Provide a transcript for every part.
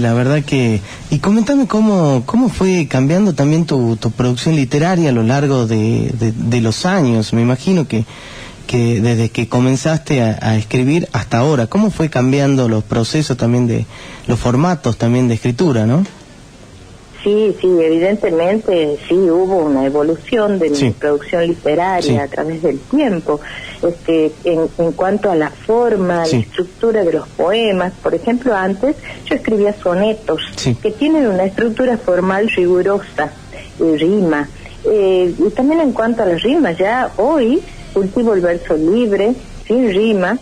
la verdad que... Y comentame cómo fue cambiando también tu producción literaria a lo largo de los años. Me imagino que desde que comenzaste a escribir hasta ahora, ¿cómo fue cambiando los procesos también de los formatos también de escritura, no? Sí, evidentemente sí hubo una evolución de mi producción literaria a través del tiempo. En cuanto a la forma, la estructura de los poemas, por ejemplo, antes yo escribía sonetos que tienen una estructura formal rigurosa, rima. Y también en cuanto a las rimas, ya hoy cultivo el verso libre, sin rima,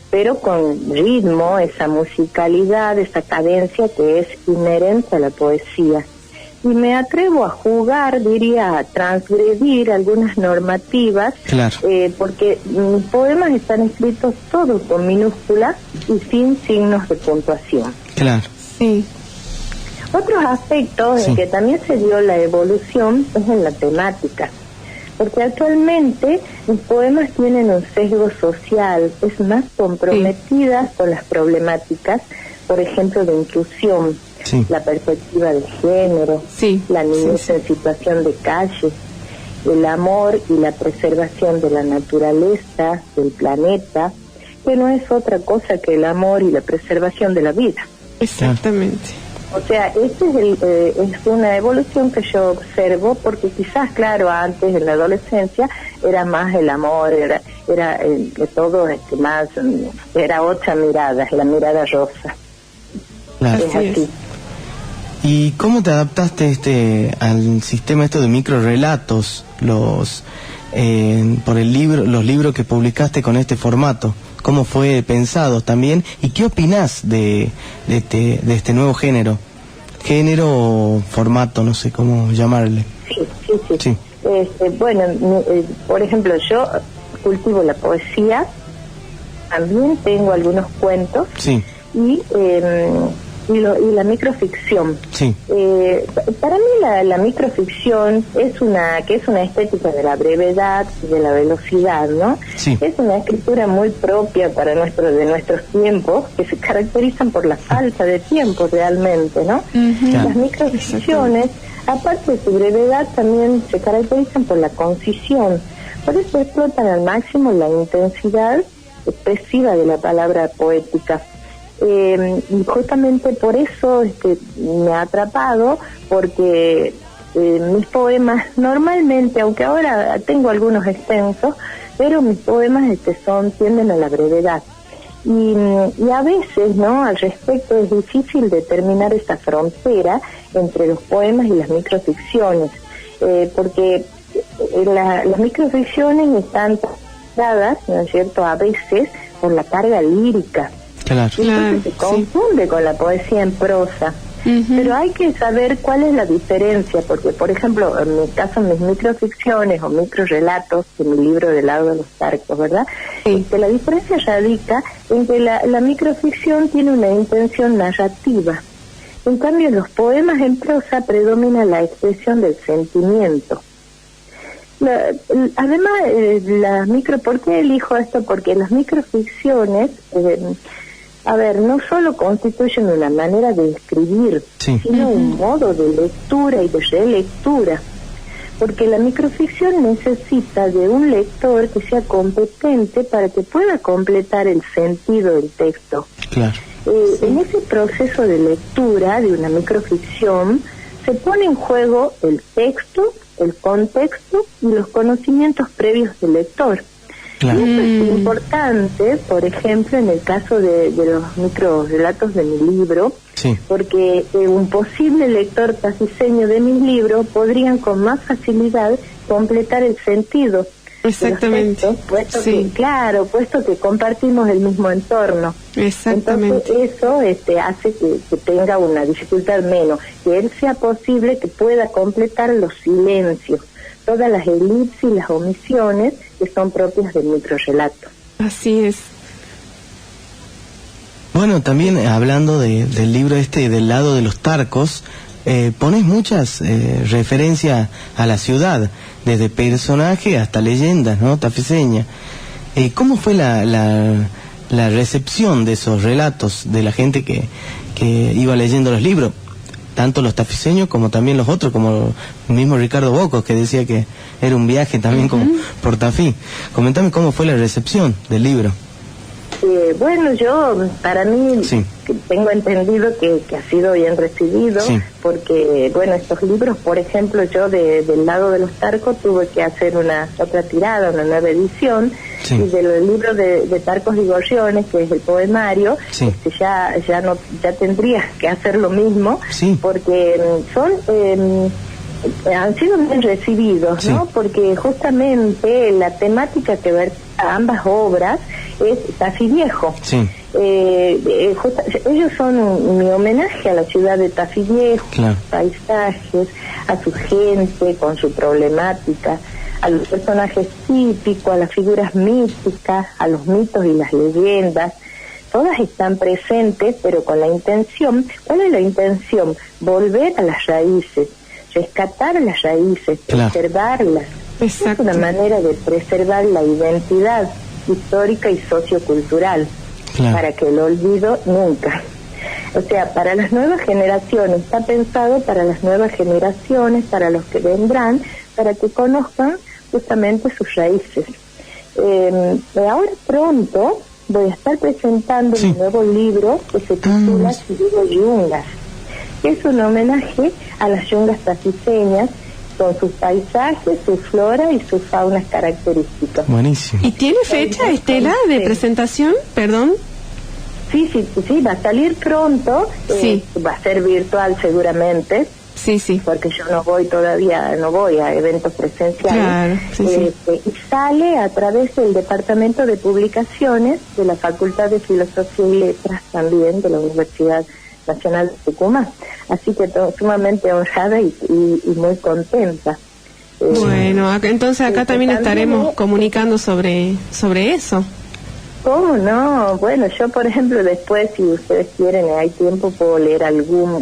pero con ritmo, esa musicalidad, esa cadencia que es inherente a la poesía. Y me atrevo a jugar, diría, a transgredir algunas normativas, porque mis poemas están escritos todos con minúsculas y sin signos de puntuación. Claro. Sí. Otros aspectos en que también se dio la evolución es en la temática, porque actualmente mis poemas tienen un sesgo social, es más comprometidas con las problemáticas, por ejemplo, de inclusión, la perspectiva de género, la niñez en situación de calle, el amor y la preservación de la naturaleza, del planeta, que no es otra cosa que el amor y la preservación de la vida. Exactamente. O sea, es una evolución que yo observo, porque quizás, claro, antes en la adolescencia era más el amor, era todo más, era otra mirada, la mirada rosa. Claro. Es así. ¿Y cómo te adaptaste al sistema de microrelatos, los libros que publicaste con este formato? ¿Cómo fue pensado también? ¿Y qué opinás de este nuevo género? Género o formato, no sé cómo llamarle. Sí. Bueno, por ejemplo, yo cultivo la poesía, también tengo algunos cuentos y la microficción. Para mí la microficción es una estética de la brevedad y de la velocidad, ¿no? Es una escritura muy propia de nuestros tiempos, que se caracterizan por la falta de tiempo realmente, ¿no? Las microficciones, aparte de su brevedad, también se caracterizan por la concisión. Por eso explotan al máximo la intensidad expresiva de la palabra poética. Y justamente por eso me ha atrapado, porque mis poemas normalmente, aunque ahora tengo algunos extensos, pero mis poemas tienden a la brevedad. Y a veces, ¿no?, al respecto es difícil determinar esa frontera entre los poemas y las microficciones, porque las microficciones están dadas, ¿no es cierto?, a veces por la carga lírica. Entonces se confunde con la poesía en prosa. Pero hay que saber cuál es la diferencia, porque, por ejemplo, en mi caso, mis microficciones o microrelatos, en mi libro Del lado de los Tarcos, ¿verdad? La diferencia radica en que la microficción tiene una intención narrativa. En cambio, en los poemas en prosa predomina la expresión del sentimiento. Además, ¿por qué elijo esto? Porque las microficciones, no solo constituyen una manera de escribir, sino un modo de lectura y de relectura. Porque la microficción necesita de un lector que sea competente para que pueda completar el sentido del texto. En ese proceso de lectura de una microficción se pone en juego el texto, el contexto y los conocimientos previos del lector. Y eso es importante, por ejemplo, en el caso de los microrelatos de mi libro, porque un posible lector taciseño de mis libros podrían con más facilidad completar el sentido. Exactamente. Puesto que compartimos el mismo entorno. Exactamente. Entonces eso hace que tenga una dificultad menos, que él sea posible que pueda completar los silencios, todas las elipsis y las omisiones que son propias del microrelato. Así es. Bueno, también hablando del libro Del lado de los Tarcos, pones muchas referencias a la ciudad, desde personaje hasta leyendas, ¿no?, tafeseña. ¿Cómo fue la la recepción de esos relatos de la gente que iba leyendo los libros, tanto los tafiseños como también los otros, como el mismo Ricardo Bocos, que decía que era un viaje también como por Tafí. Comentame cómo fue la recepción del libro. Bueno, para mí, tengo entendido que ha sido bien recibido, porque, bueno, estos libros, por ejemplo, yo del lado de los Tarcos tuve que hacer otra tirada, una nueva edición, y del libro de Tarcos y Gorriones, que es el poemario, ya tendrías que hacer lo mismo, porque han sido bien recibidos, ¿no? Porque justamente la temática que ver a ambas obras es Tafí Viejo. Ellos son mi homenaje a la ciudad de Tafí Viejo, paisajes, a su gente con su problemática, a los personajes típicos, a las figuras míticas, a los mitos y las leyendas. Todas están presentes, pero con la intención. ¿Cuál es la intención? Volver a las raíces, rescatar las raíces, preservarlas. Exacto. Es una manera de preservar la identidad histórica y sociocultural, para que el olvido nunca. O sea, para las nuevas generaciones, está pensado para las nuevas generaciones, para los que vendrán, para que conozcan justamente sus raíces. Ahora pronto voy a estar presentando un nuevo libro que se titula Yungas, que es un homenaje a las yungas tafiseñas, con sus paisajes, su flora y sus faunas características. Buenísimo. ¿Y tiene fecha, Estela, de presentación? Perdón. Sí, va a salir pronto. Va a ser virtual seguramente. Porque yo no voy a eventos presenciales. Y sale a través del Departamento de Publicaciones de la Facultad de Filosofía y Letras, también de la Universidad Nacional de Tucumán. Así que sumamente honrada y muy contenta. Bueno, entonces acá también estaremos comunicando sobre eso. ¿Cómo no? Bueno, yo por ejemplo después, si ustedes quieren, hay tiempo, puedo leer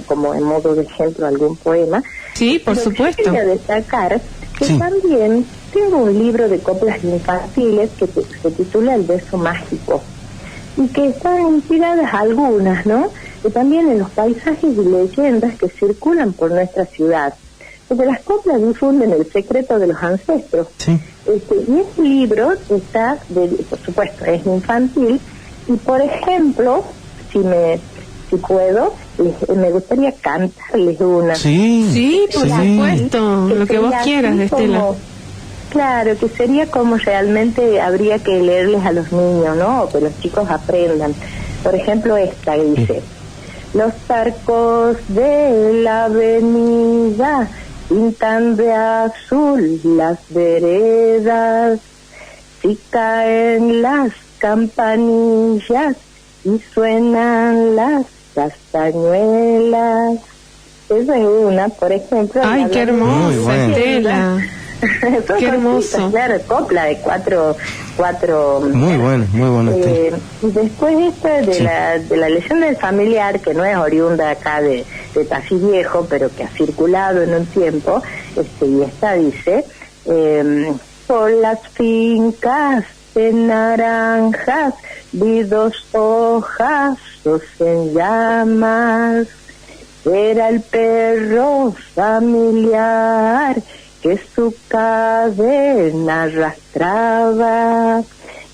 como en modo de ejemplo, algún poema. Sí, por supuesto. Quería destacar que también tengo un libro de coplas infantiles que se titula El Beso Mágico, y que están inspiradas algunas, ¿no? Y también en los paisajes y leyendas que circulan por nuestra ciudad, porque las coplas difunden el secreto de los ancestros. Y este libro está, por supuesto, es infantil, y por ejemplo, si puedo, me gustaría cantarles una. Sí, por supuesto, lo que vos quieras, Estela. Claro, que sería como realmente habría que leerles a los niños, ¿no? O que los chicos aprendan. Por ejemplo, esta que dice: los Tarcos de la avenida pintan de azul las veredas, si caen las campanillas y suenan las castañuelas. Esa es una, por ejemplo. ¡Ay, qué hermosa, Estela! Qué hermoso. Claro, copla de cuatro. Muy bueno. Y después esta de la leyenda del familiar, que no es oriunda acá de Tafí Viejo, pero que ha circulado en un tiempo, y esta dice: por las fincas de naranjas vi 2 ojazos en llamas, era el perro familiar que su cadena arrastraba.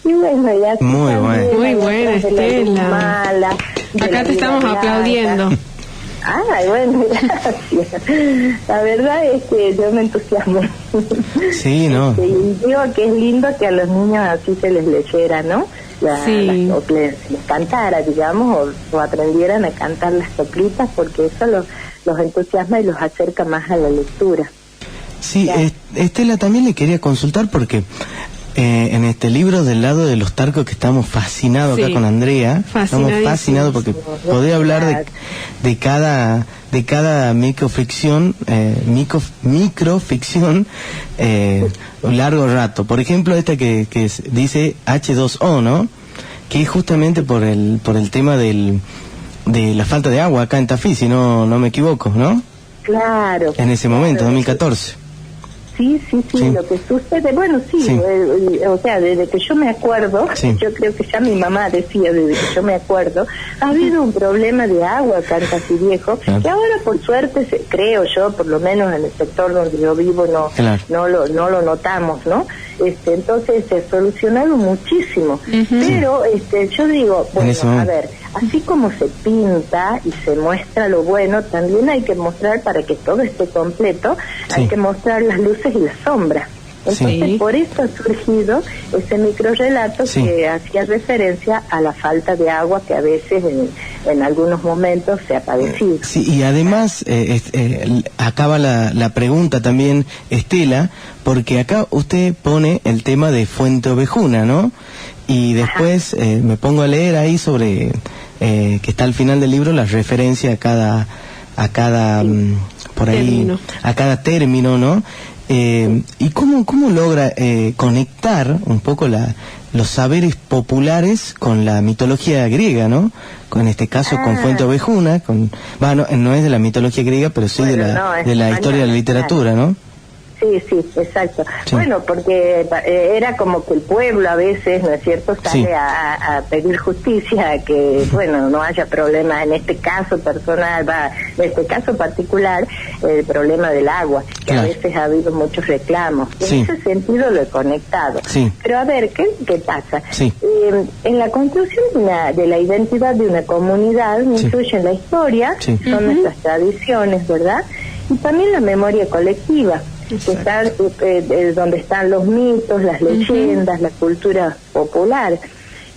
Y bueno, ya muy buena, Estela. Acá te estamos aplaudiendo. Ay, bueno, gracias. La verdad es que yo me entusiasmo. Sí, ¿no? Y digo que es lindo que a los niños así se les leyera, ¿no? O les cantara, digamos, o aprendieran a cantar las coplitas, porque eso los entusiasma y los acerca más a la lectura. Sí, Estela, también le quería consultar porque en este libro del lado de los Tarcos, que estamos fascinados acá con Andrea, estamos fascinados porque poder hablar de cada microficción un largo rato. Por ejemplo, esta que dice H2O, ¿no? Que es justamente por el tema de la falta de agua acá en Tafí, si no me equivoco, ¿no? Claro. En ese momento, 2014. sí, lo que sucede, bueno, o sea, desde que yo me acuerdo, yo creo que ya mi mamá decía, desde que yo me acuerdo, ha habido un problema de agua acá en Castillejo, que ahora por suerte, creo yo, por lo menos en el sector donde yo vivo, no lo notamos, ¿no? Entonces se ha solucionado muchísimo, pero yo digo, bueno, a ver, así como se pinta y se muestra lo bueno, también hay que mostrar, para que todo esté completo, hay que mostrar las luces y las sombras. Entonces, por eso ha surgido ese microrrelato que hacía referencia a la falta de agua que a veces en algunos momentos se ha padecido. Sí, y además acaba la pregunta también, Estela, porque acá usted pone el tema de Fuente Ovejuna, ¿no? Y después me pongo a leer ahí sobre que está al final del libro la referencia a cada por ahí término. A cada término, ¿no? ¿Y cómo logra conectar un poco los saberes populares con la mitología griega, ¿no? En este caso con Fuente Ovejuna, no es de la mitología griega, pero sí de la historia de la literatura, ¿no? Sí, exacto. Sí. Bueno, porque era como que el pueblo a veces, ¿no es cierto?, sale a pedir justicia, que, bueno, no haya problemas en este caso personal, en este caso particular, el problema del agua, que a veces ha habido muchos reclamos. En ese sentido lo he conectado. Pero a ver, ¿qué pasa? En la construcción de la identidad de una comunidad influyen la historia, son nuestras tradiciones, ¿verdad? Y también la memoria colectiva. Que están, donde están los mitos, las leyendas, la cultura popular.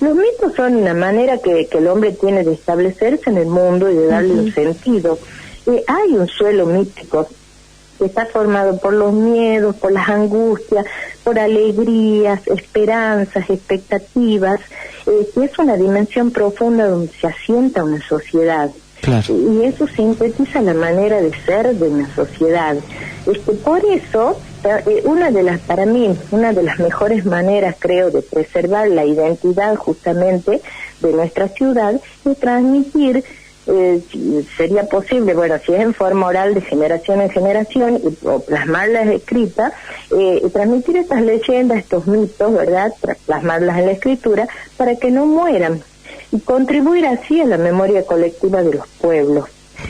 Los mitos son una manera que el hombre tiene de establecerse en el mundo y de darle un sentido. Hay un suelo mítico que está formado por los miedos, por las angustias, por alegrías, esperanzas, expectativas, que es una dimensión profunda donde se asienta una sociedad. Claro. Y eso sintetiza la manera de ser de una sociedad. Por eso, para mí, una de las mejores maneras, creo, de preservar la identidad justamente de nuestra ciudad es transmitir, sería posible, bueno, si es en forma oral de generación en generación, o plasmarlas escritas, transmitir estas leyendas, estos mitos, ¿verdad?, plasmarlas en la escritura, para que no mueran, y contribuir así a la memoria colectiva de los pueblos.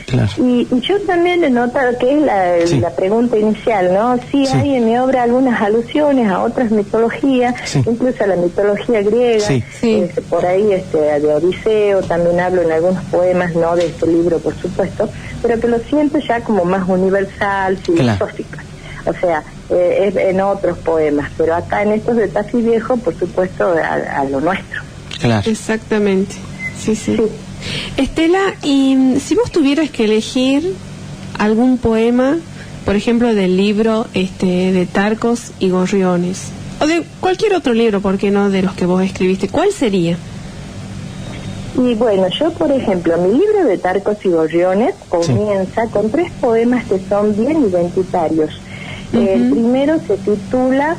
Claro. Y yo también he notado que es la pregunta inicial, ¿no? Sí, hay en mi obra algunas alusiones a otras mitologías, incluso a la mitología griega, por ahí de Odiseo, también hablo en algunos poemas, no de este libro, por supuesto, pero que lo siento ya como más universal, filosófica. O sea, es en otros poemas, pero acá en estos de Tafí Viejo, por supuesto, a lo nuestro. Claro. Exactamente. Sí. Estela, y si vos tuvieras que elegir algún poema, por ejemplo, del libro de Tarcos y Gorriones, o de cualquier otro libro, ¿por qué no?, de los que vos escribiste, ¿cuál sería? Y bueno, yo, por ejemplo, mi libro de Tarcos y Gorriones comienza con 3 poemas que son bien identitarios. El primero se titula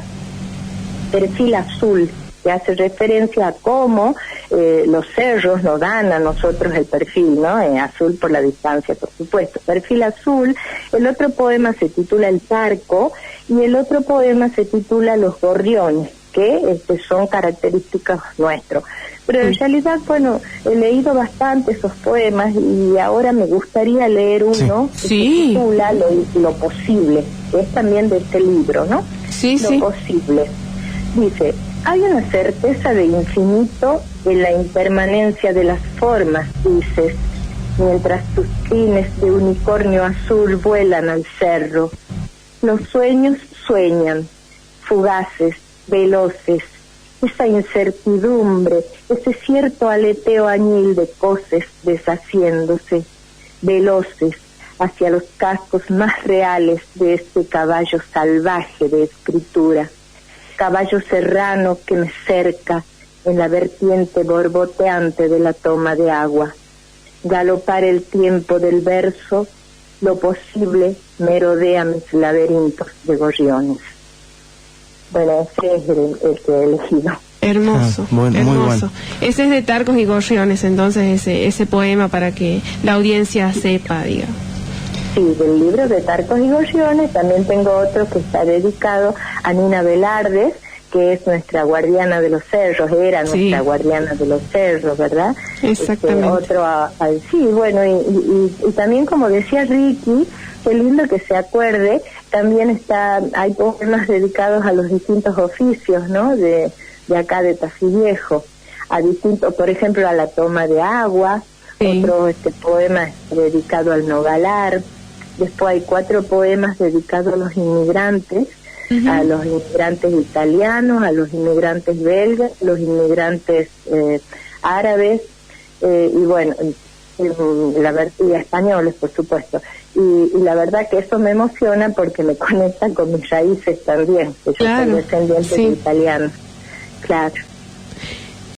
Perfil Azul, que hace referencia a cómo los cerros nos dan a nosotros el perfil, ¿no? Azul por la distancia, por supuesto. Perfil azul. El otro poema se titula El Tarco, y el otro poema se titula Los Gorriones, que son características nuestros. Pero en realidad, bueno, he leído bastante esos poemas y ahora me gustaría leer uno que se titula Lo Posible, que es también de este libro, ¿no? Lo Posible. Dice: hay una certeza de infinito en la impermanencia de las formas, dices, mientras tus crines de unicornio azul vuelan al cerro. Los sueños sueñan, fugaces, veloces, esa incertidumbre, ese cierto aleteo añil de coces deshaciéndose, veloces, hacia los cascos más reales de este caballo salvaje de escritura. Caballo serrano que me cerca en la vertiente borboteante de la toma de agua. Galopar el tiempo del verso, lo posible merodea mis laberintos de gorriones. Bueno, ese es el que he elegido. Hermoso, hermoso. Muy bueno. Ese es de Tarcos y Gorriones, entonces ese poema, para que la audiencia sepa, diga. Sí, del libro de Tarcos y Gorriones. También tengo otro que está dedicado a Nina Velardes, que es nuestra guardiana de los cerros, era nuestra guardiana de los cerros, ¿verdad? Exactamente. Sí, bueno, y también, como decía Ricky, qué lindo que se acuerde, también hay poemas dedicados a los distintos oficios, ¿no?, de acá de Tafí Viejo, a distintos, por ejemplo, a la toma de agua, otro poema dedicado al nogalar. Después hay 4 poemas dedicados a los inmigrantes, a los inmigrantes italianos, a los inmigrantes belgas, los inmigrantes árabes, y bueno, y españoles, por supuesto. Y la verdad que eso me emociona porque me conecta con mis raíces también, que yo soy descendiente de italianos. Claro.